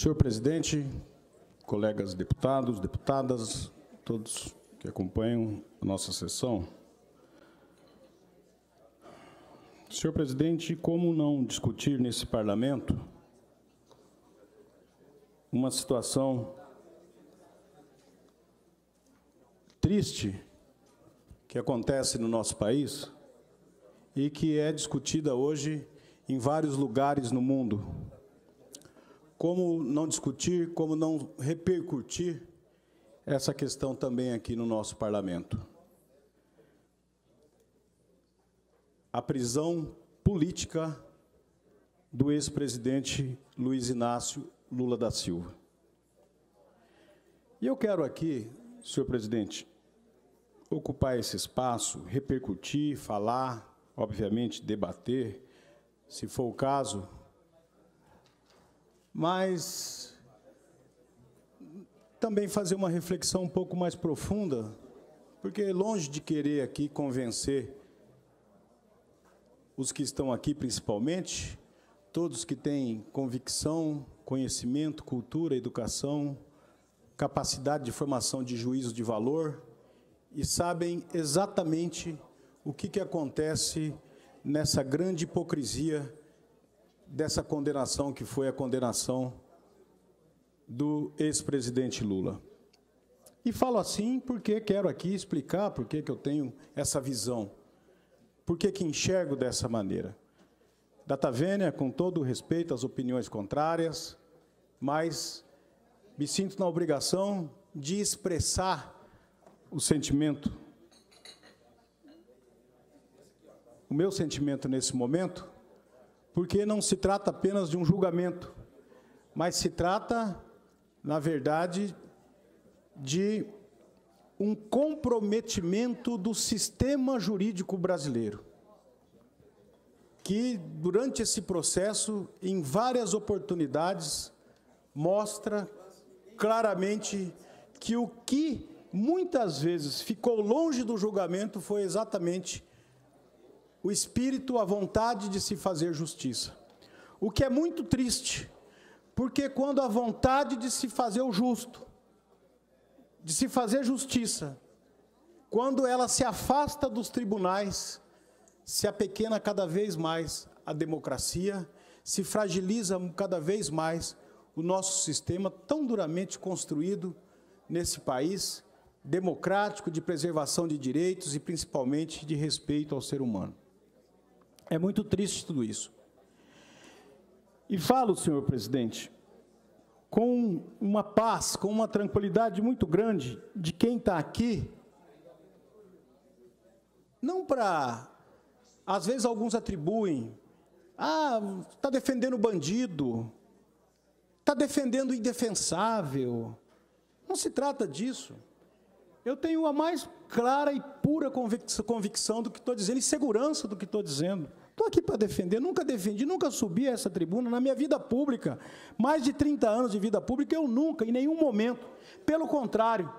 Senhor presidente, colegas deputados, deputadas, todos que acompanham a nossa sessão. Senhor presidente, como não discutir nesse parlamento uma situação triste que acontece no nosso país e que é discutida hoje em vários lugares no mundo? Como não discutir, como não repercutir essa questão também aqui no nosso parlamento? A prisão política do ex-presidente Luiz Inácio Lula da Silva. E eu quero aqui, senhor presidente, ocupar esse espaço, repercutir, falar, obviamente debater, se for o caso, mas também fazer uma reflexão um pouco mais profunda, porque longe de querer aqui convencer os que estão aqui principalmente, todos que têm convicção, conhecimento, cultura, educação, capacidade de formação de juízo de valor e sabem exatamente o que acontece nessa grande hipocrisia dessa condenação que foi a condenação do ex-presidente Lula. E falo assim porque quero aqui explicar por que eu tenho essa visão, por que enxergo dessa maneira. Data vênia, com todo o respeito às opiniões contrárias, mas me sinto na obrigação de expressar o sentimento, o meu sentimento nesse momento, porque não se trata apenas de um julgamento, mas se trata, na verdade, de um comprometimento do sistema jurídico brasileiro, que, durante esse processo, em várias oportunidades, mostra claramente que o que muitas vezes ficou longe do julgamento foi exatamente o espírito, a vontade de se fazer justiça. O que é muito triste, porque quando a vontade de se fazer o justo, de se fazer justiça, quando ela se afasta dos tribunais, se apequena cada vez mais a democracia, se fragiliza cada vez mais o nosso sistema tão duramente construído nesse país, democrático, de preservação de direitos e, principalmente, de respeito ao ser humano. É muito triste tudo isso. E falo, senhor presidente, com uma paz, com uma tranquilidade muito grande de quem está aqui, não para, às vezes alguns atribuem, está defendendo o bandido, está defendendo o indefensável. Não se trata disso. Eu tenho a mais clara e pura convicção do que estou dizendo, e segurança do que estou dizendo. Estou aqui para defender, nunca defendi, nunca subi a essa tribuna na minha vida pública. Mais de 30 anos de vida pública, eu nunca, em nenhum momento. Pelo contrário,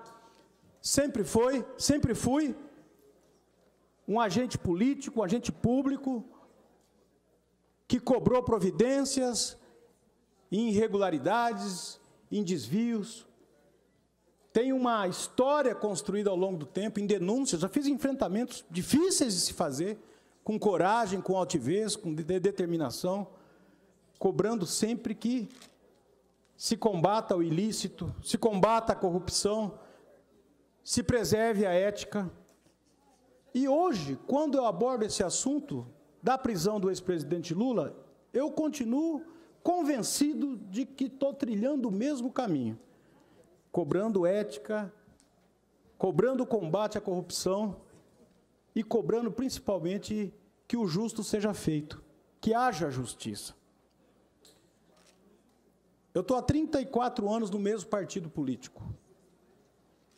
sempre fui um agente político, um agente público, que cobrou providências em irregularidades, em desvios. Tenho uma história construída ao longo do tempo, em denúncias, já fiz enfrentamentos difíceis de se fazer, com coragem, com altivez, com determinação, cobrando sempre que se combata o ilícito, se combata a corrupção, se preserve a ética. E hoje, quando eu abordo esse assunto da prisão do ex-presidente Lula, eu continuo convencido de que estou trilhando o mesmo caminho, cobrando ética, cobrando combate à corrupção e cobrando principalmente que o justo seja feito, que haja justiça. Eu estou há 34 anos no mesmo partido político.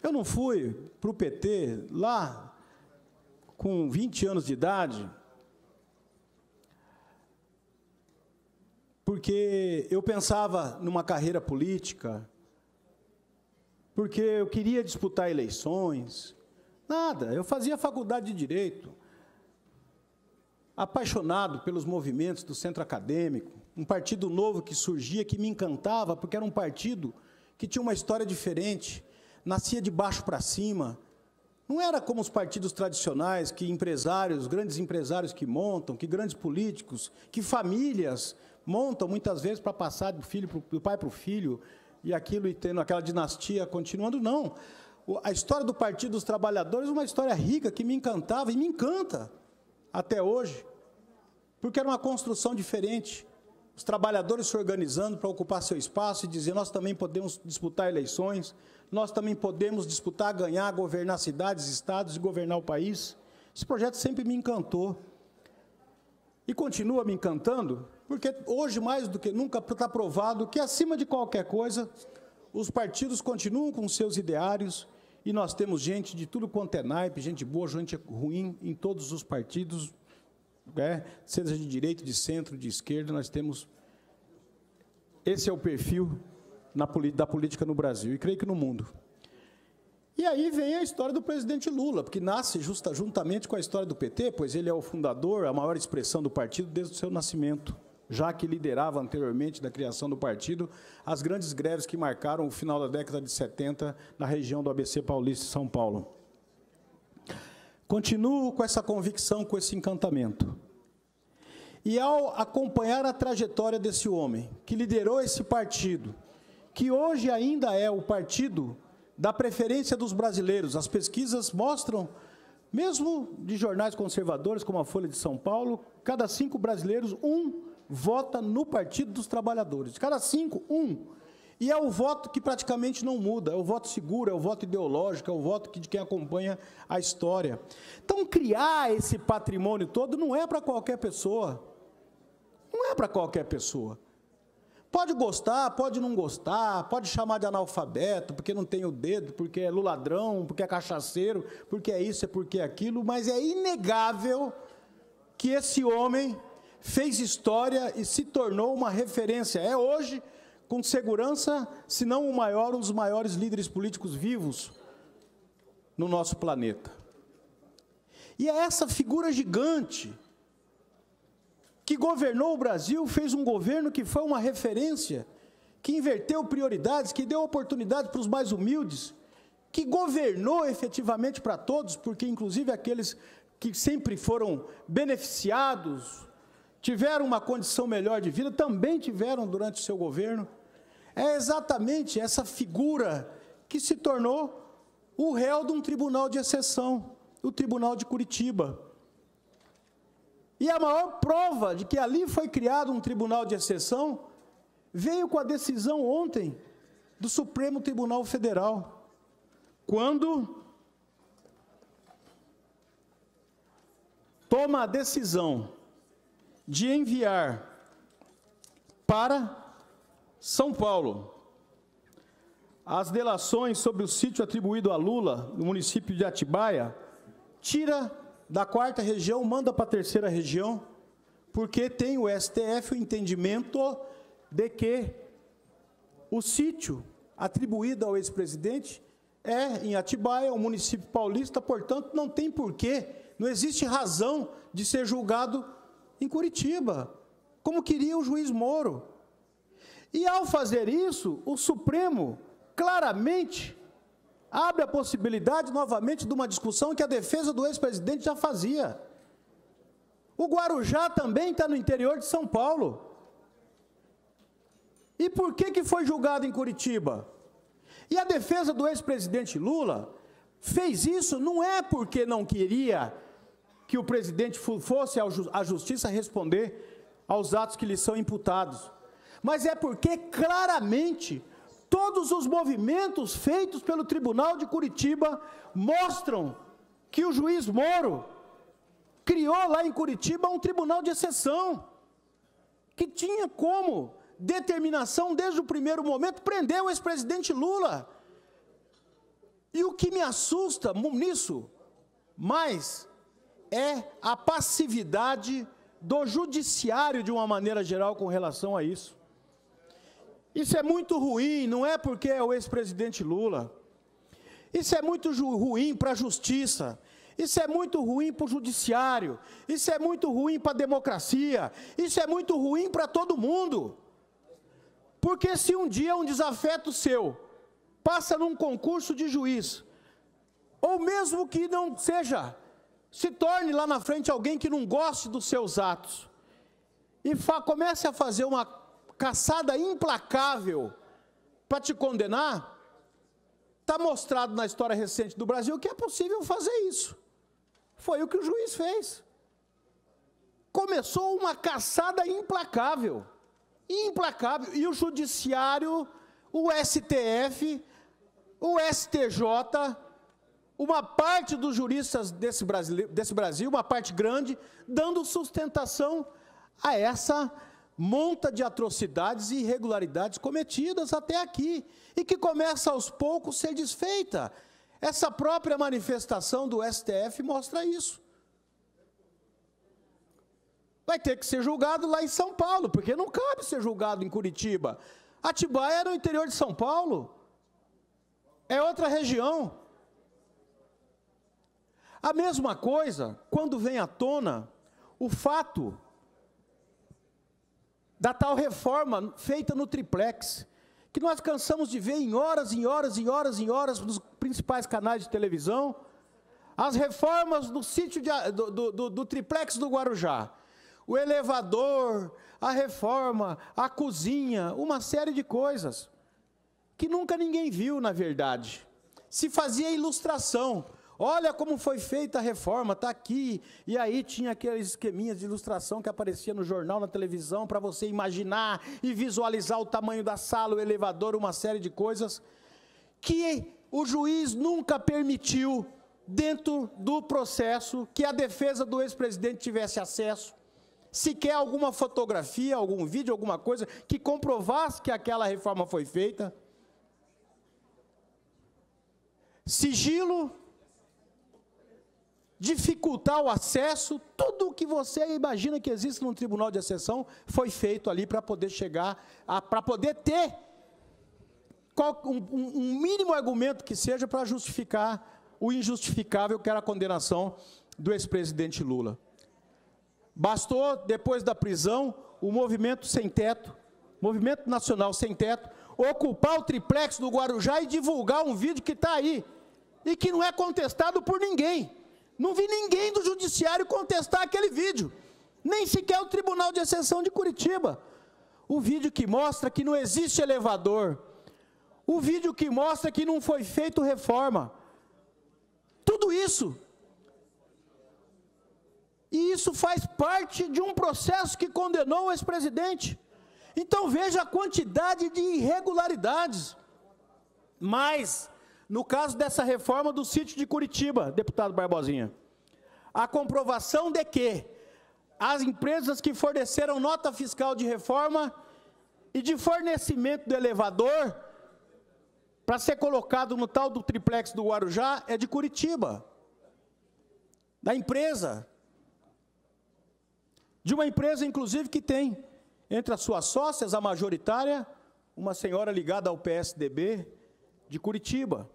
Eu não fui para o PT lá com 20 anos de idade, porque eu pensava numa carreira política, porque eu queria disputar eleições. Nada, eu fazia faculdade de Direito, apaixonado pelos movimentos do centro acadêmico, um partido novo que surgia, que me encantava, porque era um partido que tinha uma história diferente, nascia de baixo para cima. Não era como os partidos tradicionais, que empresários, grandes empresários que montam, que grandes políticos, que famílias montam, muitas vezes, para passar do pai para o filho, e aquilo e tendo aquela dinastia continuando. Não. A história do Partido dos Trabalhadores é uma história rica, que me encantava e me encanta até hoje, porque era uma construção diferente. Os trabalhadores se organizando para ocupar seu espaço e dizer: nós também podemos disputar eleições, nós também podemos disputar, ganhar, governar cidades, estados e governar o país. Esse projeto sempre me encantou. E continua me encantando, porque hoje, mais do que nunca, está provado que, acima de qualquer coisa, os partidos continuam com seus ideários, e nós temos gente de tudo quanto é naipe, gente boa, gente ruim, em todos os partidos, seja de direita, de centro, de esquerda, nós temos. Esse é o perfil da política no Brasil, e creio que no mundo. E aí vem a história do presidente Lula, porque nasce juntamente com a história do PT, pois ele é o fundador, a maior expressão do partido desde o seu nascimento, já que liderava anteriormente da criação do partido as grandes greves que marcaram o final da década de 70 na região do ABC Paulista e São Paulo. Continuo com essa convicção, com esse encantamento. E ao acompanhar a trajetória desse homem, que liderou esse partido, que hoje ainda é o partido da preferência dos brasileiros, as pesquisas mostram, mesmo de jornais conservadores, como a Folha de São Paulo, cada 5 brasileiros, 1 vota no Partido dos Trabalhadores. Cada 5, 1. E é o voto que praticamente não muda, é o voto seguro, é o voto ideológico, é o voto de quem acompanha a história. Então, criar esse patrimônio todo não é para qualquer pessoa. Não é para qualquer pessoa. Pode gostar, pode não gostar, pode chamar de analfabeto, porque não tem o dedo, porque é luladrão, porque é cachaceiro, porque é isso, é porque é aquilo, mas é inegável que esse homem fez história e se tornou uma referência. É hoje, com segurança, se não o maior, um dos maiores líderes políticos vivos no nosso planeta. E é essa figura gigante que governou o Brasil, fez um governo que foi uma referência, que inverteu prioridades, que deu oportunidade para os mais humildes, que governou efetivamente para todos, porque inclusive aqueles que sempre foram beneficiados, tiveram uma condição melhor de vida, também tiveram durante o seu governo. É exatamente essa figura que se tornou o réu de um tribunal de exceção, o Tribunal de Curitiba. E a maior prova de que ali foi criado um tribunal de exceção veio com a decisão ontem do Supremo Tribunal Federal, quando toma a decisão de enviar para São Paulo as delações sobre o sítio atribuído a Lula, no município de Atibaia, tira da 4ª região, manda para a 3ª região, porque tem o STF o entendimento de que o sítio atribuído ao ex-presidente é em Atibaia, o município paulista, portanto, não tem porquê, não existe razão de ser julgado em Curitiba, como queria o juiz Moro. E, ao fazer isso, o Supremo claramente abre a possibilidade, novamente, de uma discussão que a defesa do ex-presidente já fazia. O Guarujá também está no interior de São Paulo. E por que foi julgado em Curitiba? E a defesa do ex-presidente Lula fez isso não é porque não queria que o presidente fosse à justiça responder aos atos que lhe são imputados, mas é porque, claramente, todos os movimentos feitos pelo Tribunal de Curitiba mostram que o juiz Moro criou lá em Curitiba um tribunal de exceção, que tinha como determinação, desde o primeiro momento, prender o ex-presidente Lula. E o que me assusta nisso, mais, é a passividade do judiciário, de uma maneira geral, com relação a isso. Isso é muito ruim, não é porque é o ex-presidente Lula. Isso é muito ruim para a justiça. Isso é muito ruim para o judiciário, isso é muito ruim para a democracia, isso é muito ruim para todo mundo. Porque se um dia um desafeto seu passa num concurso de juiz, ou mesmo que não seja, se torne lá na frente alguém que não goste dos seus atos, e comece a fazer uma caçada implacável para te condenar, está mostrado na história recente do Brasil que é possível fazer isso. Foi o que o juiz fez. Começou uma caçada implacável, e o judiciário, o STF, o STJ, uma parte dos juristas desse Brasil, uma parte grande, dando sustentação a essa monta de atrocidades e irregularidades cometidas até aqui, e que começa aos poucos a ser desfeita. Essa própria manifestação do STF mostra isso. Vai ter que ser julgado lá em São Paulo, porque não cabe ser julgado em Curitiba. Atibaia é no interior de São Paulo, é outra região. A mesma coisa, quando vem à tona o fato da tal reforma feita no triplex, que nós cansamos de ver em horas nos principais canais de televisão, as reformas do sítio do triplex do Guarujá, o elevador, a reforma, a cozinha, uma série de coisas, que nunca ninguém viu, na verdade. Se fazia ilustração. Olha como foi feita a reforma, está aqui. E aí tinha aqueles esqueminhas de ilustração que aparecia no jornal, na televisão, para você imaginar e visualizar o tamanho da sala, o elevador, uma série de coisas, que o juiz nunca permitiu, dentro do processo, que a defesa do ex-presidente tivesse acesso, sequer alguma fotografia, algum vídeo, alguma coisa, que comprovasse que aquela reforma foi feita. Sigilo, dificultar o acesso, tudo o que você imagina que existe num tribunal de exceção foi feito ali para poder chegar, para poder ter um mínimo argumento que seja para justificar o injustificável, que era a condenação do ex-presidente Lula. Bastou, depois da prisão, o movimento sem teto, Movimento Nacional Sem Teto, ocupar o triplex do Guarujá e divulgar um vídeo que está aí, e que não é contestado por ninguém. Não vi ninguém do judiciário contestar aquele vídeo, nem sequer o Tribunal de Exceção de Curitiba. O vídeo que mostra que não existe elevador, o vídeo que mostra que não foi feito reforma, tudo isso. E isso faz parte de um processo que condenou o ex-presidente. Então veja a quantidade de irregularidades. Mas, no caso dessa reforma do sítio de Curitiba, deputado Barbosinha, a comprovação de que as empresas que forneceram nota fiscal de reforma e de fornecimento do elevador para ser colocado no tal do triplex do Guarujá é de Curitiba, da empresa, de uma empresa, inclusive, que tem entre as suas sócias, a majoritária, uma senhora ligada ao PSDB de Curitiba,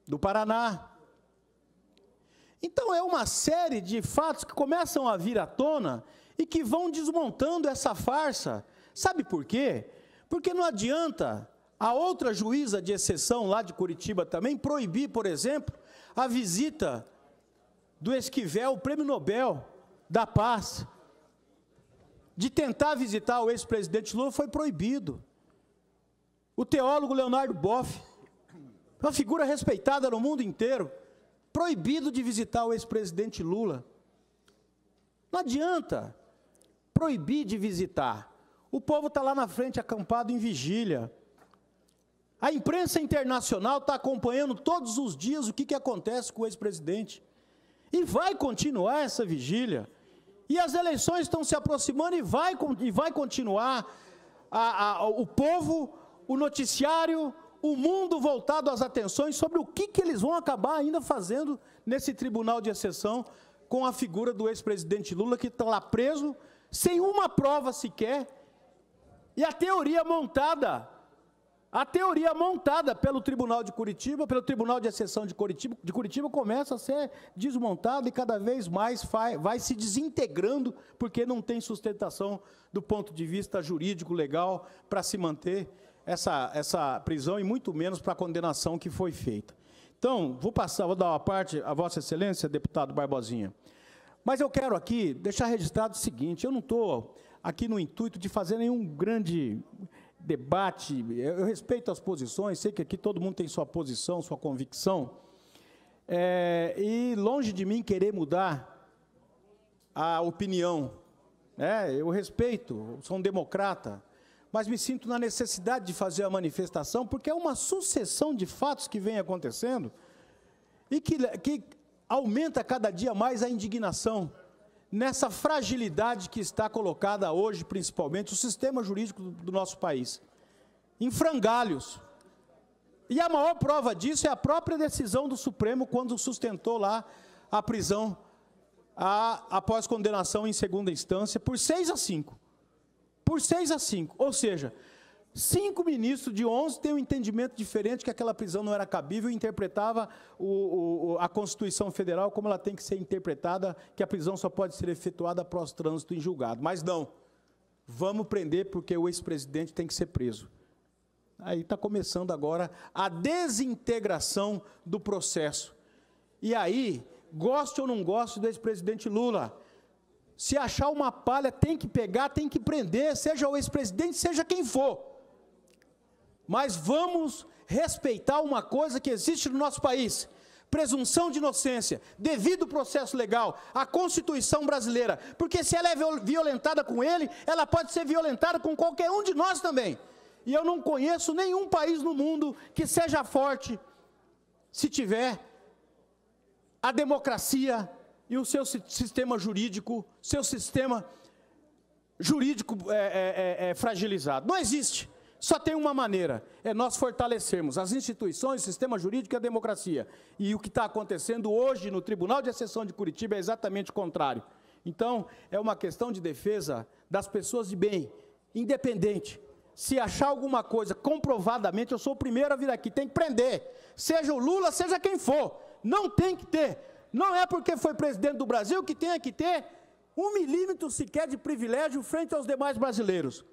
do Paraná. Então, é uma série de fatos que começam a vir à tona e que vão desmontando essa farsa. Sabe por quê? Porque não adianta a outra juíza de exceção lá de Curitiba também proibir, por exemplo, a visita do Esquivel, o Prêmio Nobel da Paz, de tentar visitar o ex-presidente Lula, foi proibido. O teólogo Leonardo Boff, uma figura respeitada no mundo inteiro, proibido de visitar o ex-presidente Lula. Não adianta proibir de visitar. O povo está lá na frente, acampado em vigília. A imprensa internacional está acompanhando todos os dias o que acontece com o ex-presidente. E vai continuar essa vigília. E as eleições estão se aproximando e vai continuar o povo, o noticiário, o mundo voltado às atenções sobre o que eles vão acabar ainda fazendo nesse tribunal de exceção com a figura do ex-presidente Lula, que está lá preso, sem uma prova sequer, e a teoria montada A teoria montada pelo Tribunal de Curitiba, pelo Tribunal de Exceção de Curitiba começa a ser desmontada e cada vez mais vai se desintegrando, porque não tem sustentação do ponto de vista jurídico, legal, para se manter essa prisão e muito menos para a condenação que foi feita. Então, vou dar uma parte a Vossa Excelência, deputado Barbosinha. Mas eu quero aqui deixar registrado o seguinte, eu não estou aqui no intuito de fazer nenhum grande debate, eu respeito as posições, sei que aqui todo mundo tem sua posição, sua convicção, e longe de mim querer mudar a opinião, eu respeito, sou um democrata, mas me sinto na necessidade de fazer a manifestação, porque é uma sucessão de fatos que vem acontecendo e que aumenta cada dia mais a indignação nessa fragilidade que está colocada hoje, principalmente, o sistema jurídico do nosso país, em frangalhos. E a maior prova disso é a própria decisão do Supremo, quando sustentou lá a prisão após condenação em segunda instância, por 6-5. Por 6-5, ou seja, 5 ministros de 11 têm um entendimento diferente que aquela prisão não era cabível e interpretava a Constituição Federal como ela tem que ser interpretada, que a prisão só pode ser efetuada após trânsito em julgado. Mas não, vamos prender porque o ex-presidente tem que ser preso. Aí está começando agora a desintegração do processo. E aí, goste ou não goste do ex-presidente Lula, se achar uma palha, tem que pegar, tem que prender, seja o ex-presidente, seja quem for. Mas vamos respeitar uma coisa que existe no nosso país, presunção de inocência, devido processo legal, a Constituição brasileira, porque se ela é violentada com ele, ela pode ser violentada com qualquer um de nós também. E eu não conheço nenhum país no mundo que seja forte se tiver a democracia e o seu sistema jurídico, fragilizado. Não existe. Só tem uma maneira, é nós fortalecermos as instituições, o sistema jurídico e a democracia. E o que está acontecendo hoje no Tribunal de Exceção de Curitiba é exatamente o contrário. Então, é uma questão de defesa das pessoas de bem, independente. Se achar alguma coisa comprovadamente, eu sou o primeiro a vir aqui, tem que prender. Seja o Lula, seja quem for. Não tem que ter. Não é porque foi presidente do Brasil que tenha que ter 1 milímetro sequer de privilégio frente aos demais brasileiros.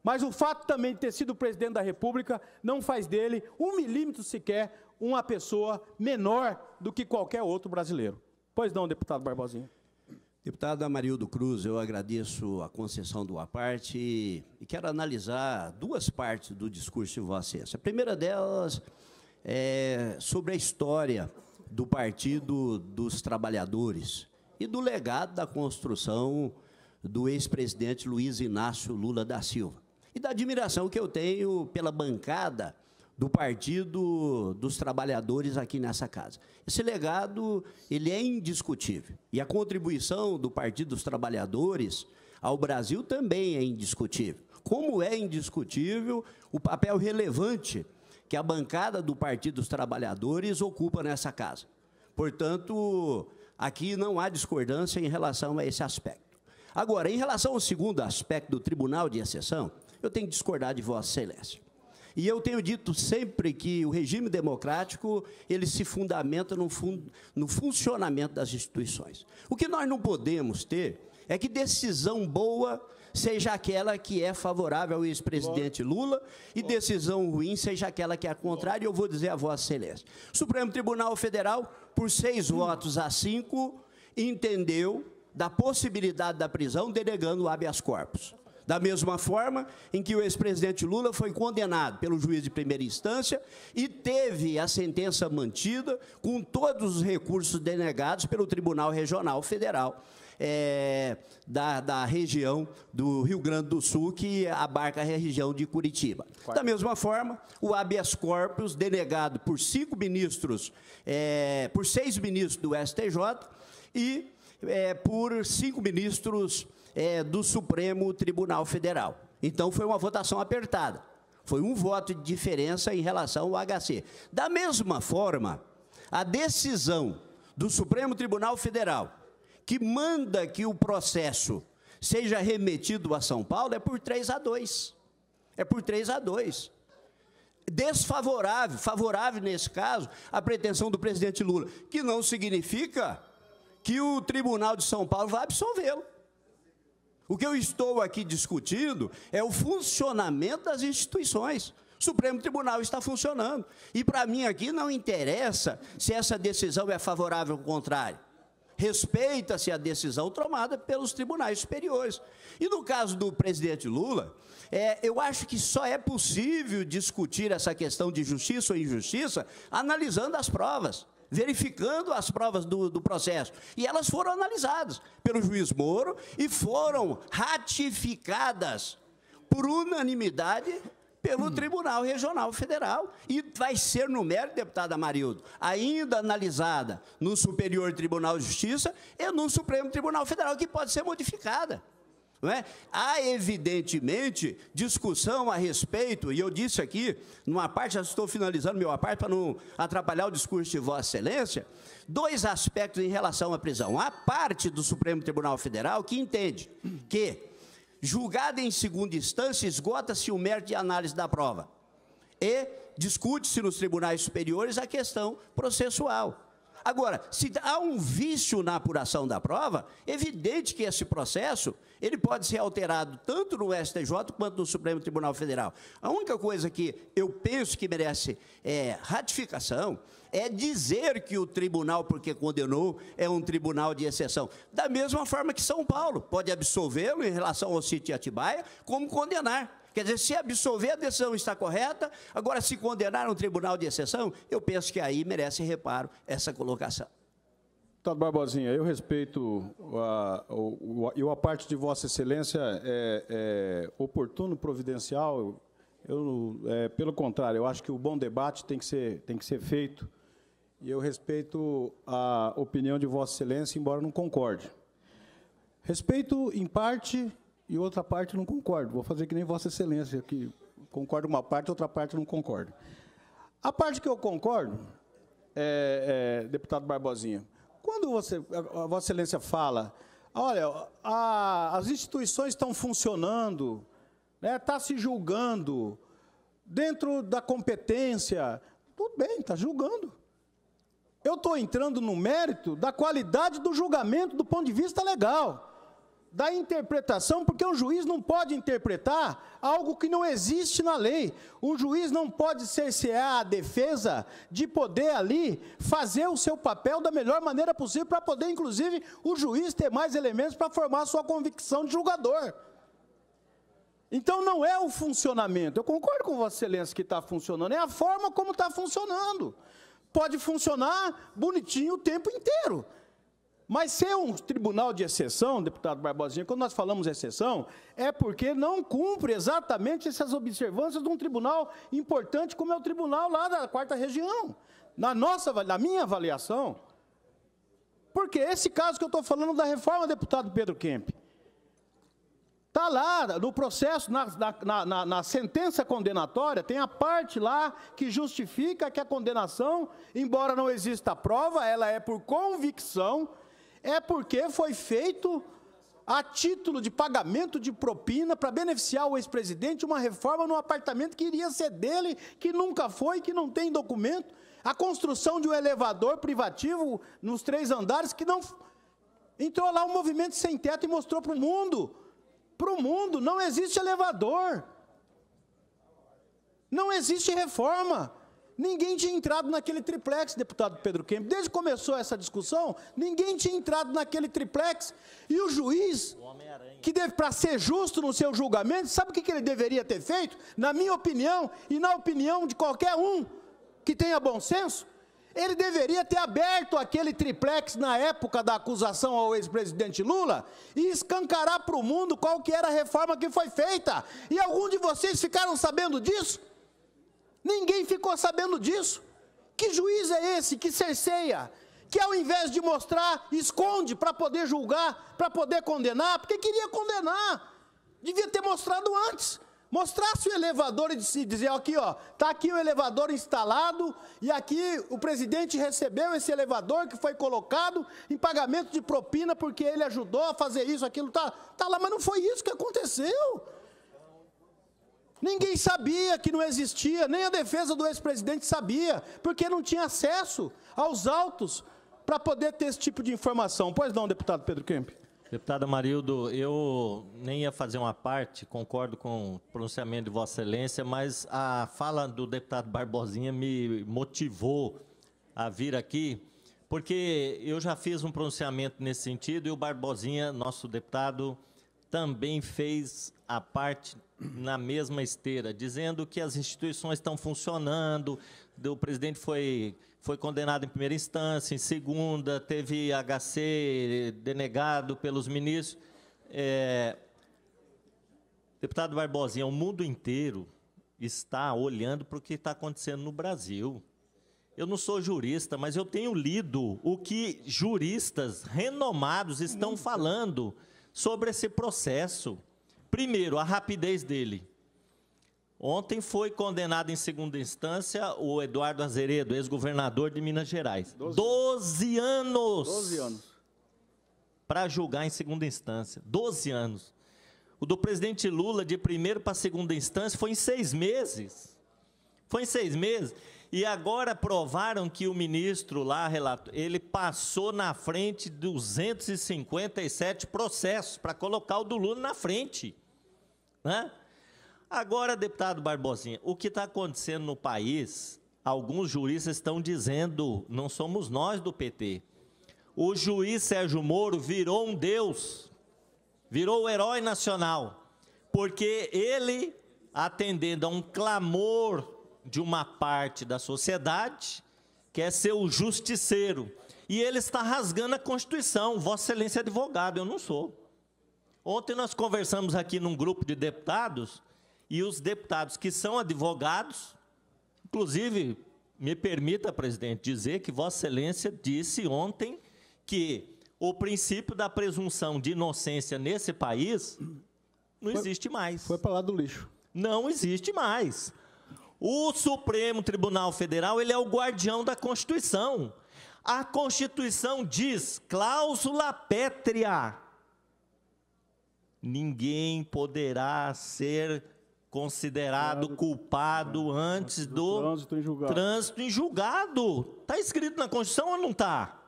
Mas o fato também de ter sido presidente da República não faz dele 1 milímetro sequer uma pessoa menor do que qualquer outro brasileiro. Pois não, deputado Barbosinha. Deputado Amarildo Cruz, eu agradeço a concessão do à parte e quero analisar 2 partes do discurso de Vossa Excelência. A primeira delas é sobre a história do Partido dos Trabalhadores e do legado da construção do ex-presidente Luiz Inácio Lula da Silva. E da admiração que eu tenho pela bancada do Partido dos Trabalhadores aqui nessa casa. Esse legado, ele é indiscutível. E a contribuição do Partido dos Trabalhadores ao Brasil também é indiscutível. Como é indiscutível o papel relevante que a bancada do Partido dos Trabalhadores ocupa nessa casa. Portanto, aqui não há discordância em relação a esse aspecto. Agora, em relação ao segundo aspecto do Tribunal de Exceção, eu tenho que discordar de Vossa Excelência. E eu tenho dito sempre que o regime democrático, ele se fundamenta no funcionamento das instituições. O que nós não podemos ter é que decisão boa seja aquela que é favorável ao ex-presidente Lula e decisão ruim seja aquela que é contrária, e eu vou dizer a Vossa Excelência. O Supremo Tribunal Federal, por 6-5, entendeu da possibilidade da prisão, delegando o habeas corpus. Da mesma forma em que o ex-presidente Lula foi condenado pelo juiz de primeira instância e teve a sentença mantida com todos os recursos denegados pelo Tribunal Regional Federal da região do Rio Grande do Sul, que abarca a região de Curitiba. Da mesma forma, o habeas corpus denegado por 6 ministros do STJ e por 5 ministros do Supremo Tribunal Federal. Então, foi uma votação apertada. Foi um voto de diferença em relação ao HC. Da mesma forma, a decisão do Supremo Tribunal Federal, que manda que o processo seja remetido a São Paulo, é por 3-2. É por 3-2. desfavorável, favorável nesse caso, à pretensão do presidente Lula, que não significa que o Tribunal de São Paulo vai absolvê-lo. O que eu estou aqui discutindo é o funcionamento das instituições. O Supremo Tribunal está funcionando. E, para mim, aqui não interessa se essa decisão é favorável ou contrária. Respeita-se a decisão tomada pelos tribunais superiores. E, no caso do presidente Lula, eu acho que só é possível discutir essa questão de justiça ou injustiça analisando as provas, verificando as provas do processo. E elas foram analisadas pelo juiz Moro e foram ratificadas por unanimidade pelo Tribunal Regional Federal. E vai ser, no mérito, deputada Amarildo, ainda analisada no Superior Tribunal de Justiça e no Supremo Tribunal Federal, que pode ser modificada. Não é? Há, evidentemente, discussão a respeito, e eu disse aqui, numa parte, já estou finalizando meu parte para não atrapalhar o discurso de Vossa Excelência, dois aspectos em relação à prisão. A parte do Supremo Tribunal Federal que entende que, julgada em segunda instância, esgota-se o mérito de análise da prova e discute-se nos tribunais superiores a questão processual. Agora, se há um vício na apuração da prova, é evidente que esse processo ele pode ser alterado tanto no STJ quanto no Supremo Tribunal Federal. A única coisa que eu penso que merece ratificação é dizer que o tribunal, porque condenou, é um tribunal de exceção. Da mesma forma que São Paulo pode absolvê-lo em relação ao sítio de Atibaia, como condenar. Quer dizer, se absolver, a decisão está correta. Agora, se condenar um tribunal de exceção, eu penso que aí merece reparo essa colocação. Deputado Barbosinha, eu respeito a parte de Vossa Excelência é oportuno, providencial. Pelo contrário, eu acho que o bom debate tem que ser feito. E eu respeito a opinião de Vossa Excelência, embora não concorde. Respeito em parte e outra parte não concordo. Vou fazer que nem Vossa Excelência, que concordo com uma parte, outra parte não concordo. A parte que eu concordo, deputado Barbosinha, quando a Vossa Excelência fala, olha, as instituições estão funcionando, está se julgando, dentro da competência, tudo bem, está julgando. Eu estou entrando no mérito da qualidade do julgamento do ponto de vista legal, da interpretação, porque o juiz não pode interpretar algo que não existe na lei. O juiz não pode cercear a defesa de poder ali fazer o seu papel da melhor maneira possível para poder, inclusive, o juiz ter mais elementos para formar a sua convicção de julgador. Então, não é o funcionamento. Eu concordo com Vossa Excelência que está funcionando, é a forma como está funcionando. Pode funcionar bonitinho o tempo inteiro. Mas ser um tribunal de exceção, deputado Barbosinha, quando nós falamos exceção, é porque não cumpre exatamente essas observâncias de um tribunal importante como é o tribunal lá da 4ª Região. Na minha avaliação, porque esse caso que eu estou falando da reforma, deputado Pedro Kemp, está lá no processo, na sentença condenatória, tem a parte lá que justifica que a condenação, embora não exista a prova, ela é por convicção, é porque foi feito a título de pagamento de propina para beneficiar o ex-presidente uma reforma no apartamento que iria ser dele, que nunca foi, que não tem documento, a construção de um elevador privativo nos 3 andares, que não... Entrou lá um movimento sem teto e mostrou para o mundo, não existe elevador, não existe reforma. Ninguém tinha entrado naquele triplex, deputado Pedro Kemp. Desde que começou essa discussão, ninguém tinha entrado naquele triplex. E o juiz, que para ser justo no seu julgamento, sabe o que ele deveria ter feito? Na minha opinião, e na opinião de qualquer um que tenha bom senso, ele deveria ter aberto aquele triplex na época da acusação ao ex-presidente Lula e escancarar para o mundo qual que era a reforma que foi feita. E algum de vocês ficaram sabendo disso? Ninguém ficou sabendo disso. Que juiz é esse que cerceia, que ao invés de mostrar, esconde para poder julgar, para poder condenar, porque queria condenar. Devia ter mostrado antes. Mostrasse o elevador e dizer, aqui, ó, está aqui o elevador instalado e aqui o presidente recebeu esse elevador que foi colocado em pagamento de propina porque ele ajudou a fazer isso, aquilo, tá lá, mas não foi isso que aconteceu. Ninguém sabia que não existia, nem a defesa do ex-presidente sabia, porque não tinha acesso aos autos para poder ter esse tipo de informação. Pois não, deputado Pedro Kemp? Deputado Amarildo, eu nem ia fazer uma parte, concordo com o pronunciamento de Vossa Excelência, mas a fala do deputado Barbosinha me motivou a vir aqui, porque eu já fiz um pronunciamento nesse sentido e o Barbosinha, nosso deputado, também fez a parte na mesma esteira, dizendo que as instituições estão funcionando, o presidente foi condenado em primeira instância, em segunda, teve HC denegado pelos ministros. Deputado Barbosinha, o mundo inteiro está olhando para o que está acontecendo no Brasil. Eu não sou jurista, mas eu tenho lido o que juristas renomados estão falando sobre esse processo. Primeiro, a rapidez dele. Ontem foi condenado em segunda instância o Eduardo Azeredo, ex-governador de Minas Gerais. 12 anos! 12 anos. Para julgar em segunda instância. 12 anos. O do presidente Lula, de primeira para segunda instância, foi em 6 meses. Foi em 6 meses. E agora provaram que o ministro lá, ele passou na frente de 257 processos para colocar o do Lula na frente. Né? Agora, deputado Barbosinha, o que está acontecendo no país, alguns juristas estão dizendo, não somos nós do PT, o juiz Sérgio Moro virou um deus, virou o herói nacional, porque ele, atendendo a um clamor de uma parte da sociedade, quer ser o justiceiro, e ele está rasgando a Constituição. Vossa Excelência é advogado, eu não sou. Ontem nós conversamos aqui num grupo de deputados, e os deputados que são advogados, inclusive, me permita, presidente, dizer que Vossa Excelência disse ontem que o princípio da presunção de inocência nesse país não existe mais. Foi para lá do lixo. Não existe mais. O Supremo Tribunal Federal, ele é o guardião da Constituição. A Constituição diz, cláusula pétrea, ninguém poderá ser considerado culpado antes do trânsito em julgado. Está escrito na Constituição ou não está?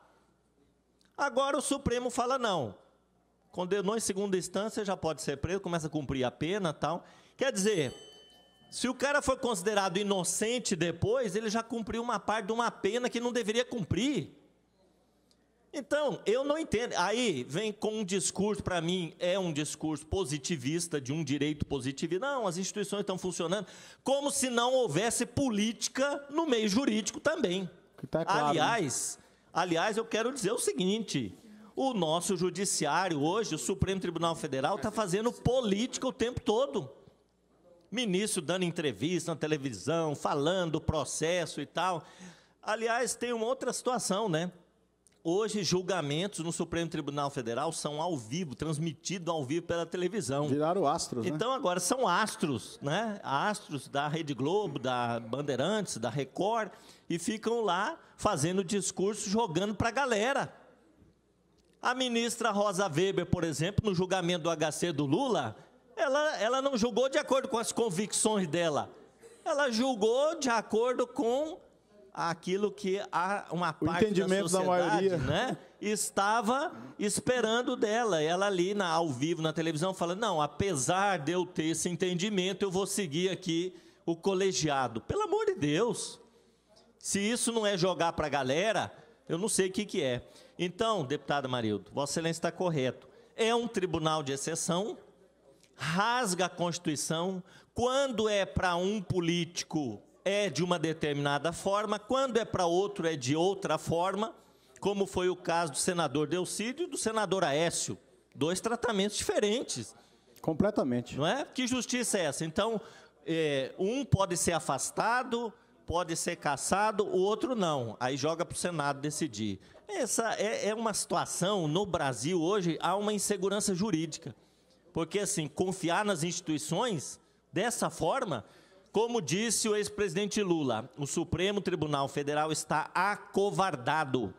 Agora o Supremo fala não. Condenou em segunda instância, já pode ser preso, começa a cumprir a pena e tal. Quer dizer, se o cara for considerado inocente depois, ele já cumpriu uma parte de uma pena que não deveria cumprir. Então, eu não entendo. Aí vem com um discurso, para mim, é um discurso positivista, de um direito positivista. Não, as instituições estão funcionando como se não houvesse política no meio jurídico também. Que tá claro, aliás, eu quero dizer o seguinte, o nosso judiciário hoje, o Supremo Tribunal Federal, está fazendo política o tempo todo. Ministro dando entrevista na televisão, falando processo e tal. Aliás, tem uma outra situação, né? Hoje, julgamentos no Supremo Tribunal Federal são ao vivo, transmitidos ao vivo pela televisão. Viraram astros, né? Então, agora são astros, né? Astros da Rede Globo, da Bandeirantes, da Record, e ficam lá fazendo discurso, jogando para a galera. A ministra Rosa Weber, por exemplo, no julgamento do HC do Lula, ela não julgou de acordo com as convicções dela. Ela julgou de acordo com aquilo que uma parte da sociedade, né, estava esperando dela. Ela ali, ao vivo, na televisão, fala, não, apesar de eu ter esse entendimento, eu vou seguir aqui o colegiado. Pelo amor de Deus! Se isso não é jogar para a galera, eu não sei o que é. Então, deputado Amarildo, Vossa Excelência está correto. É um tribunal de exceção, rasga a Constituição. Quando é para um político, é de uma determinada forma, quando é para outro, é de outra forma, como foi o caso do senador Delcídio e do senador Aécio. 2 tratamentos diferentes. Completamente. Não é? Que justiça é essa? Então, um pode ser afastado, pode ser cassado, o outro não. Aí joga para o Senado decidir. Essa é uma situação, no Brasil hoje, há uma insegurança jurídica. Porque, assim, confiar nas instituições dessa forma, como disse o ex-presidente Lula, o Supremo Tribunal Federal está acovardado.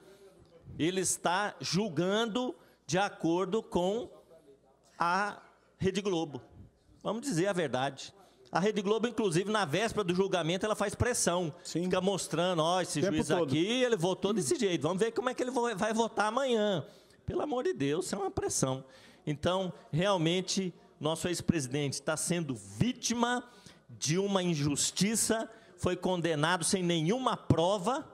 Ele está julgando de acordo com a Rede Globo. Vamos dizer a verdade. A Rede Globo, inclusive, na véspera do julgamento, ela faz pressão. Sim. Fica mostrando, ó, esse juiz todo. aqui, ele votou desse jeito. Vamos ver como é que ele vai votar amanhã. Pelo amor de Deus, isso é uma pressão. Então, realmente, nosso ex-presidente está sendo vítima de uma injustiça, foi condenado sem nenhuma prova,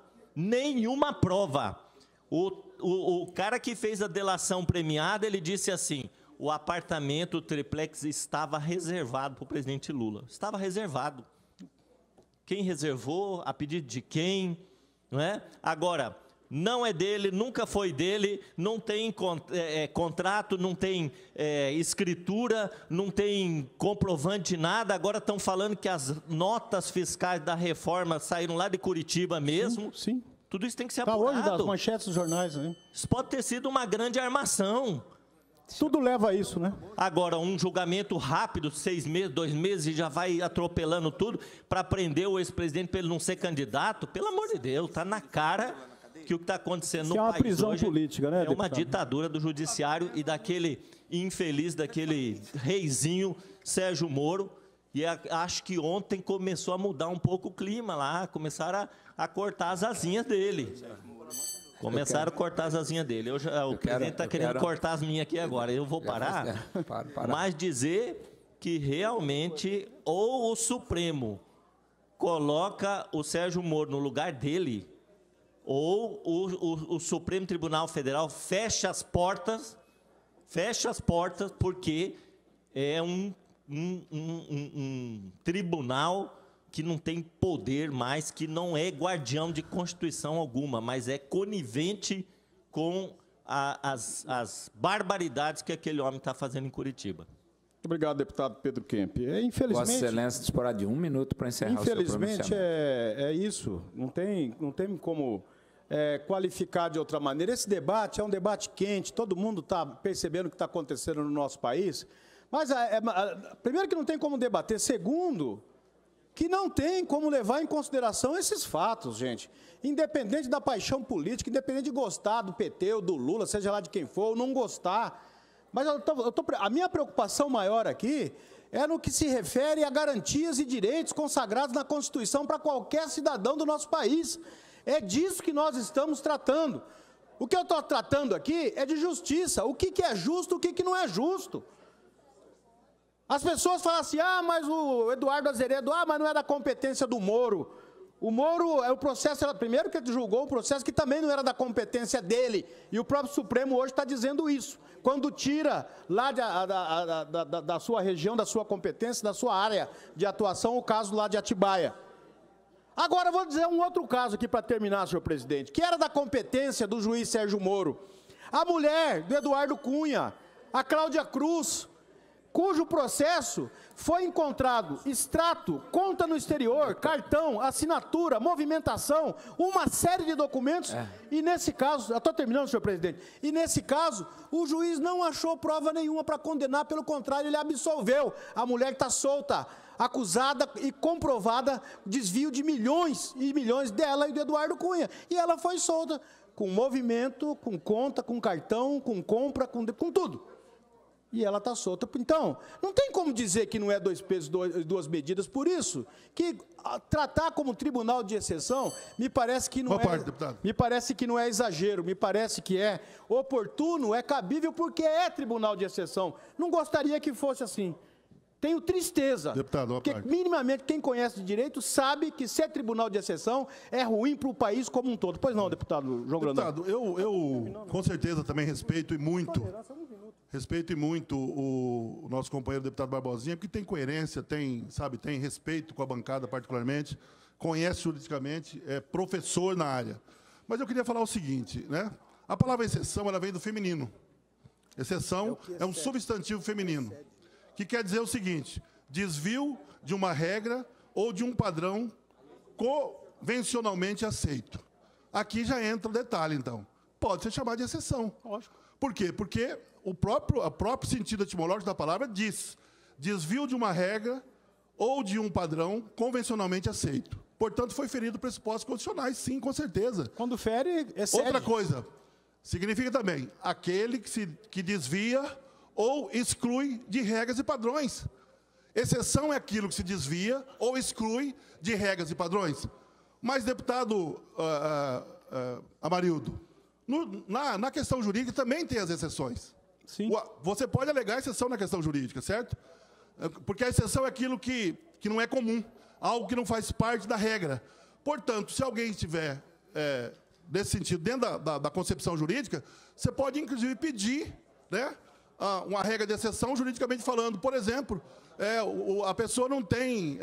O cara que fez a delação premiada, ele disse assim, o apartamento, o triplex, estava reservado para o presidente Lula. Estava reservado. Quem reservou, a pedido de quem, não é? Agora, não é dele, nunca foi dele, não tem contrato, não tem escritura, não tem comprovante de nada. Agora estão falando que as notas fiscais da reforma saíram lá de Curitiba mesmo. Sim. Tudo isso tem que ser Está apurado. hoje das manchetes dos jornais, né? Isso pode ter sido uma grande armação. Tudo leva a isso, né? Agora, um julgamento rápido, 6 meses, 2 meses, e já vai atropelando tudo para prender o ex-presidente para ele não ser candidato, pelo amor de Deus, está na cara que o que está acontecendo no é uma país prisão hoje política, né, é uma deputado? ditadura do judiciário e daquele infeliz, daquele reizinho Sérgio Moro. E acho que ontem começou a mudar um pouco o clima lá, começaram a cortar as asinhas dele. Começaram a cortar as asinhas dele. O presidente está querendo cortar as minhas aqui agora. Eu vou parar, mas dizer que realmente ou o Supremo coloca o Sérgio Moro no lugar dele, ou o Supremo Tribunal Federal fecha as portas, porque é um tribunal que não tem poder mais, que não é guardião de Constituição alguma, mas é conivente com as barbaridades que aquele homem está fazendo em Curitiba. Muito obrigado, deputado Pedro Kemp. Infelizmente, Vossa Excelência disporá de 1 minuto para encerrar o seu pronunciamento. Infelizmente, é isso. Não tem como qualificar de outra maneira. Esse debate é um debate quente, todo mundo está percebendo o que está acontecendo no nosso país. Mas, primeiro, que não tem como debater. Segundo, que não tem como levar em consideração esses fatos, gente. Independente da paixão política, independente de gostar do PT ou do Lula, seja lá de quem for, ou não gostar. Mas a minha preocupação maior aqui é no que se refere a garantias e direitos consagrados na Constituição para qualquer cidadão do nosso país. É disso que nós estamos tratando. O que eu estou tratando aqui é de justiça. O que é justo, o que não é justo. As pessoas falam assim, mas o Eduardo Azeredo, mas não é da competência do Moro. O Moro, o processo, primeiro que ele julgou um processo que também não era da competência dele. E o próprio Supremo hoje está dizendo isso. Quando tira lá da sua região, da sua competência, da sua área de atuação, o caso lá de Atibaia. Agora, eu vou dizer um outro caso aqui para terminar, senhor presidente, que era da competência do juiz Sérgio Moro. A mulher do Eduardo Cunha, a Cláudia Cruz, cujo processo foi encontrado extrato, conta no exterior, cartão, assinatura, movimentação, uma série de documentos, e nesse caso, eu estou terminando, senhor presidente, e nesse caso, o juiz não achou prova nenhuma para condenar, pelo contrário, ele absolveu. A mulher está solta, acusada e comprovada desvio de milhões e milhões dela e do Eduardo Cunha, e ela foi solta, com movimento, com conta, com cartão, com compra, com tudo. E ela está solta. Então, não tem como dizer que não é 2 pesos, 2 medidas. Por isso, que tratar como tribunal de exceção, me parece que não me parece que não é exagero, me parece que é oportuno, é cabível, porque é tribunal de exceção. Não gostaria que fosse assim. Tenho tristeza, deputado, porque minimamente quem conhece de direito sabe que ser tribunal de exceção é ruim para o país como um todo. Pois não, deputado João Grandão? Deputado, eu com certeza também respeito e muito o nosso companheiro deputado Barbosinha, porque tem coerência, tem respeito com a bancada particularmente, conhece juridicamente, é professor na área. Mas eu queria falar o seguinte, né? A palavra exceção, ela vem do feminino. Exceção é um substantivo feminino, que quer dizer o seguinte: desvio de uma regra ou de um padrão convencionalmente aceito. Aqui já entra o detalhe, então. Pode ser chamado de exceção. Lógico. Por quê? Porque o próprio sentido etimológico da palavra diz desvio de uma regra ou de um padrão convencionalmente aceito. Portanto, foi ferido pressupostos constitucionais, sim, com certeza. Quando fere, excede. Outra coisa, significa também aquele que desvia ou exclui de regras e padrões. Exceção é aquilo que se desvia ou exclui de regras e padrões. Mas, deputado Amarildo, na questão jurídica também tem as exceções. Sim. Você pode alegar exceção na questão jurídica, certo? Porque a exceção é aquilo que não é comum, algo que não faz parte da regra. Portanto, se alguém estiver, nesse sentido, dentro da concepção jurídica, você pode, inclusive, pedir, né, uma regra de exceção juridicamente falando. Por exemplo, a pessoa não tem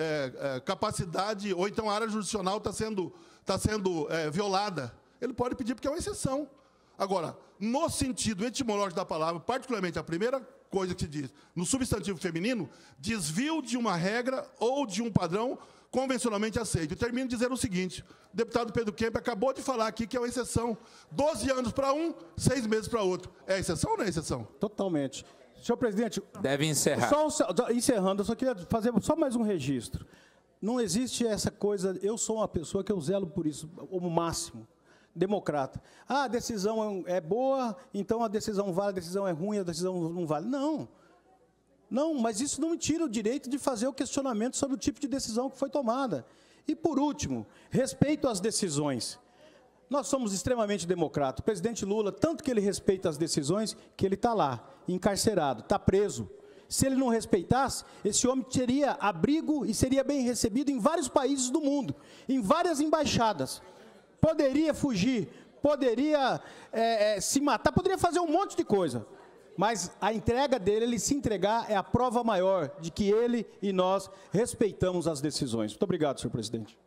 capacidade, ou então a área jurisdicional está sendo violada. Ele pode pedir porque é uma exceção. Agora, no sentido etimológico da palavra, particularmente a primeira coisa que se diz, no substantivo feminino, desvio de uma regra ou de um padrão convencionalmente aceito. E termino dizendo o seguinte, o deputado Pedro Kemp acabou de falar aqui que é uma exceção. 12 anos para um, 6 meses para outro. É exceção ou não é exceção? Totalmente. Senhor presidente... Deve encerrar. Encerrando, eu só queria fazer só mais um registro. Não existe essa coisa, eu sou uma pessoa que eu zelo por isso, o máximo. Democrata. A decisão é boa, então a decisão vale, a decisão é ruim, a decisão não vale. Não. Não, mas isso não me tira o direito de fazer o questionamento sobre o tipo de decisão que foi tomada. E, por último, respeito às decisões. Nós somos extremamente democratas. O presidente Lula, tanto que ele respeita as decisões, que ele está lá, encarcerado, está preso. Se ele não respeitasse, esse homem teria abrigo e seria bem recebido em vários países do mundo, em várias embaixadas. Poderia fugir, poderia se matar, poderia fazer um monte de coisa. Mas a entrega dele, ele se entregar, é a prova maior de que ele e nós respeitamos as decisões. Muito obrigado, senhor presidente.